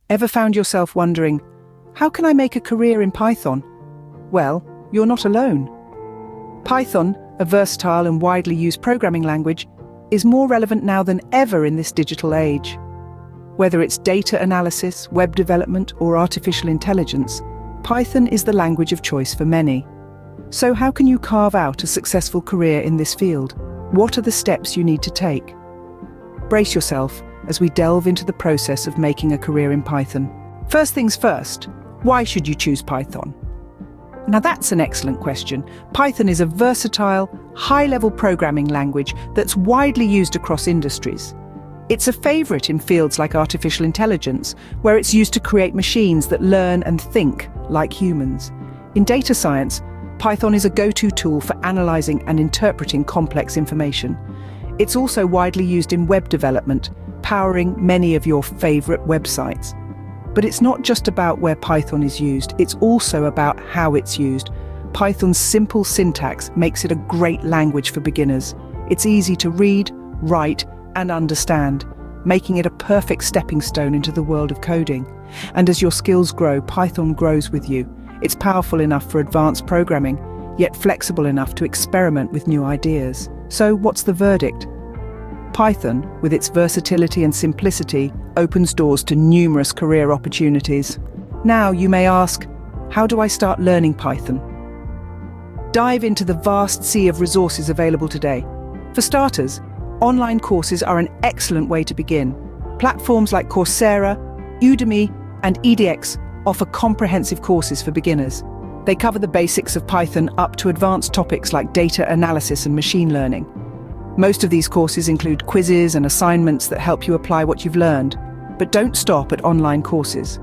Ever found yourself wondering, how can I make a career in Python? Well, you're not alone. Python, a versatile and widely used programming language, is more relevant now than ever in this digital age. Whether it's data analysis, web development, or artificial intelligence, Python is the language of choice for many. So how can you carve out a successful career in this field? What are the steps you need to take? Brace yourself as we delve into the process of making a career in Python. First things first, why should you choose Python? Now that's an excellent question. Python is a versatile, high-level programming language that's widely used across industries. It's a favorite in fields like artificial intelligence, where it's used to create machines that learn and think like humans. In data science, Python is a go-to tool for analyzing and interpreting complex information. It's also widely used in web development, powering many of your favorite websites. But it's not just about where Python is used, it's also about how it's used. Python's simple syntax makes it a great language for beginners. It's easy to read, write, and understand, making it a perfect stepping stone into the world of coding. And as your skills grow, Python grows with you. It's powerful enough for advanced programming, yet flexible enough to experiment with new ideas. So what's the verdict? Python, with its versatility and simplicity, opens doors to numerous career opportunities. Now you may ask, how do I start learning Python? Dive into the vast sea of resources available today. For starters, online courses are an excellent way to begin. Platforms like Coursera, Udemy, and edX offer comprehensive courses for beginners. They cover the basics of Python up to advanced topics like data analysis and machine learning. Most of these courses include quizzes and assignments that help you apply what you've learned. But don't stop at online courses.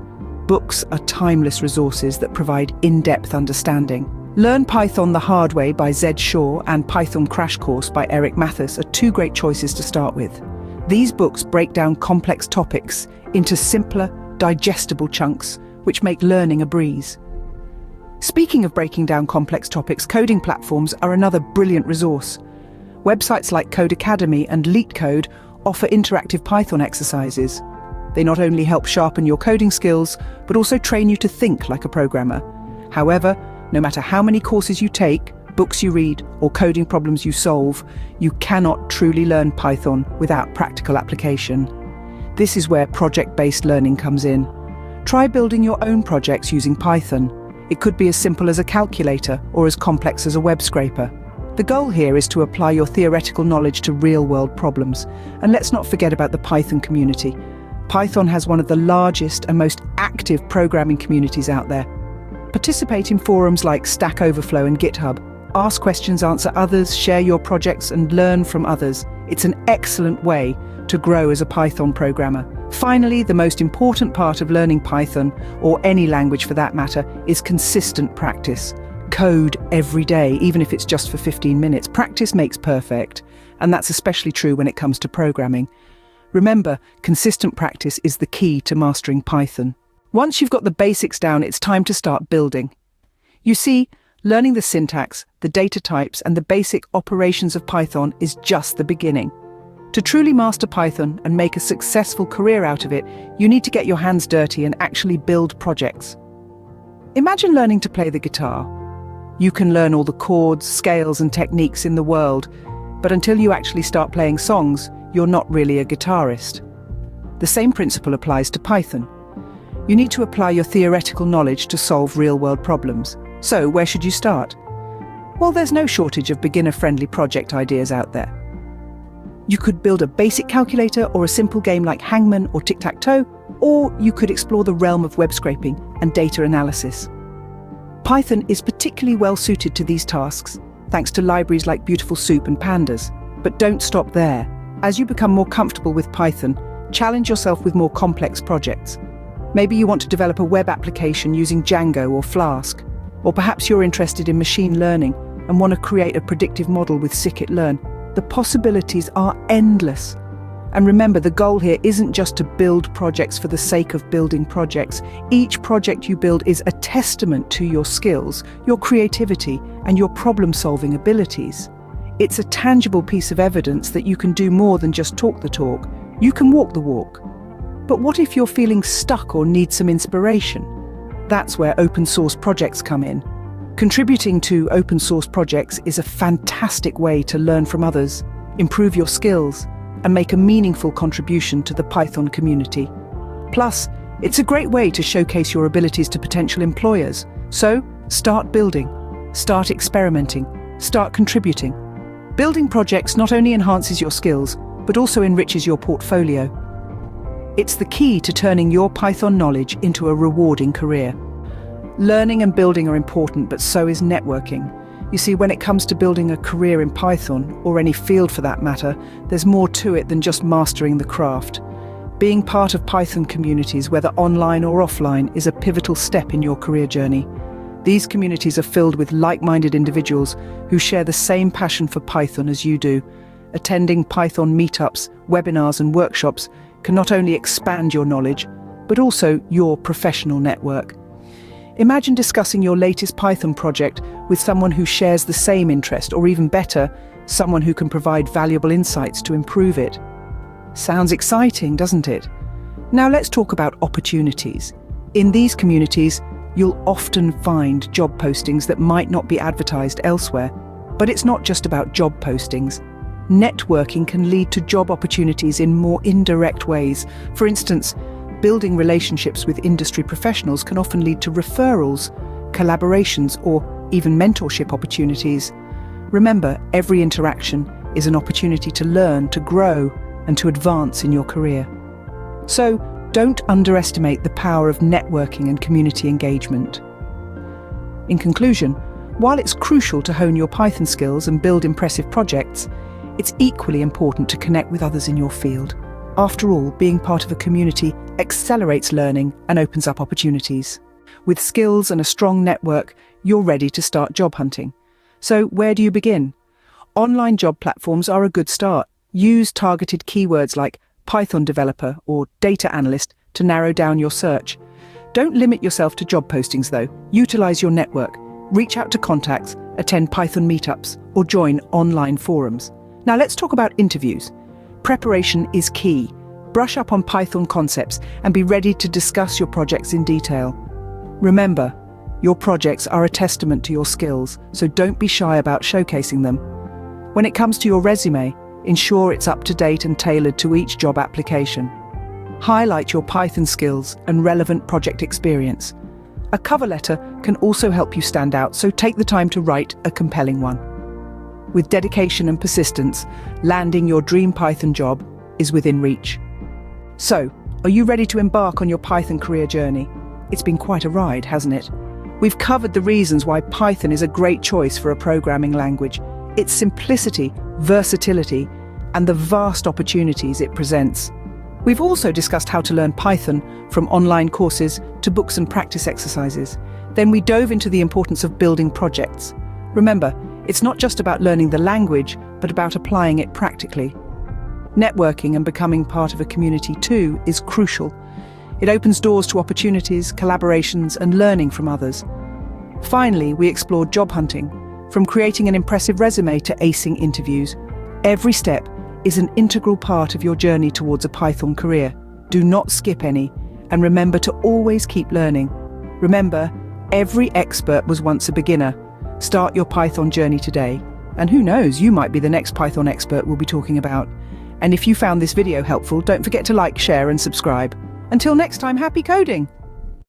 Books are timeless resources that provide in-depth understanding. Learn Python the Hard Way by Zed Shaw and Python Crash Course by Eric Mathis are two great choices to start with. These books break down complex topics into simpler, digestible chunks, which make learning a breeze. Speaking of breaking down complex topics, coding platforms are another brilliant resource. Websites like Codecademy and LeetCode offer interactive Python exercises. They not only help sharpen your coding skills, but also train you to think like a programmer. However, no matter how many courses you take, books you read, or coding problems you solve, you cannot truly learn Python without practical application. This is where project-based learning comes in. Try building your own projects using Python. It could be as simple as a calculator or as complex as a web scraper. The goal here is to apply your theoretical knowledge to real-world problems. And let's not forget about the Python community. Python has one of the largest and most active programming communities out there. Participate in forums like Stack Overflow and GitHub. Ask questions, answer others, share your projects, and learn from others. It's an excellent way to grow as a Python programmer. Finally, the most important part of learning Python, or any language for that matter, is consistent practice. Code every day, even if it's just for 15 minutes. Practice makes perfect, and that's especially true when it comes to programming. Remember, consistent practice is the key to mastering Python. Once you've got the basics down, it's time to start building. You see, learning the syntax, the data types, and the basic operations of Python is just the beginning. To truly master Python and make a successful career out of it, you need to get your hands dirty and actually build projects. Imagine learning to play the guitar. You can learn all the chords, scales, and techniques in the world, but until you actually start playing songs, you're not really a guitarist. The same principle applies to Python. You need to apply your theoretical knowledge to solve real-world problems. So, where should you start? Well, there's no shortage of beginner-friendly project ideas out there. You could build a basic calculator or a simple game like Hangman or Tic-Tac-Toe, or you could explore the realm of web scraping and data analysis. Python is particularly well suited to these tasks, thanks to libraries like Beautiful Soup and Pandas. But don't stop there. As you become more comfortable with Python, challenge yourself with more complex projects. Maybe you want to develop a web application using Django or Flask, or perhaps you're interested in machine learning and want to create a predictive model with scikit-learn. The possibilities are endless. And remember, the goal here isn't just to build projects for the sake of building projects. Each project you build is a testament to your skills, your creativity, and your problem-solving abilities. It's a tangible piece of evidence that you can do more than just talk the talk. You can walk the walk. But what if you're feeling stuck or need some inspiration? That's where open source projects come in. Contributing to open source projects is a fantastic way to learn from others, improve your skills, and make a meaningful contribution to the Python community. Plus, it's a great way to showcase your abilities to potential employers. So, start building, start experimenting, start contributing. Building projects not only enhances your skills, but also enriches your portfolio. It's the key to turning your Python knowledge into a rewarding career. Learning and building are important, but so is networking. You see, when it comes to building a career in Python, or any field for that matter, there's more to it than just mastering the craft. Being part of Python communities, whether online or offline, is a pivotal step in your career journey. These communities are filled with like-minded individuals who share the same passion for Python as you do. Attending Python meetups, webinars, and workshops can not only expand your knowledge, but also your professional network. Imagine discussing your latest Python project with someone who shares the same interest, or even better, someone who can provide valuable insights to improve it. Sounds exciting, doesn't it? Now let's talk about opportunities. In these communities, you'll often find job postings that might not be advertised elsewhere. But it's not just about job postings. Networking can lead to job opportunities in more indirect ways. For instance, building relationships with industry professionals can often lead to referrals, collaborations, or even mentorship opportunities. Remember, every interaction is an opportunity to learn, to grow, and to advance in your career. So, don't underestimate the power of networking and community engagement. In conclusion, while it's crucial to hone your Python skills and build impressive projects, it's equally important to connect with others in your field. After all, being part of a community accelerates learning and opens up opportunities. With skills and a strong network, you're ready to start job hunting. So where do you begin? Online job platforms are a good start. Use targeted keywords like Python developer or data analyst to narrow down your search. Don't limit yourself to job postings though. Utilize your network. Reach out to contacts, attend Python meetups, or join online forums. Now let's talk about interviews. Preparation is key. Brush up on Python concepts and be ready to discuss your projects in detail. Remember, your projects are a testament to your skills, so don't be shy about showcasing them. When it comes to your resume, ensure it's up to date and tailored to each job application. Highlight your Python skills and relevant project experience. A cover letter can also help you stand out, so take the time to write a compelling one. With dedication and persistence, landing your dream Python job is within reach. So, are you ready to embark on your Python career journey? It's been quite a ride, hasn't it? We've covered the reasons why Python is a great choice for a programming language. Its simplicity, versatility, and the vast opportunities it presents. We've also discussed how to learn Python, from online courses to books and practice exercises. Then we dove into the importance of building projects. Remember, it's not just about learning the language, but about applying it practically. Networking and becoming part of a community too is crucial. It opens doors to opportunities, collaborations, and learning from others. Finally, we explored job hunting, from creating an impressive resume to acing interviews. Every step is an integral part of your journey towards a Python career. Do not skip any, and remember to always keep learning. Remember, every expert was once a beginner. Start your Python journey today, and who knows, you might be the next Python expert we'll be talking about. And if you found this video helpful, don't forget to like, share, and subscribe. Until next time, happy coding!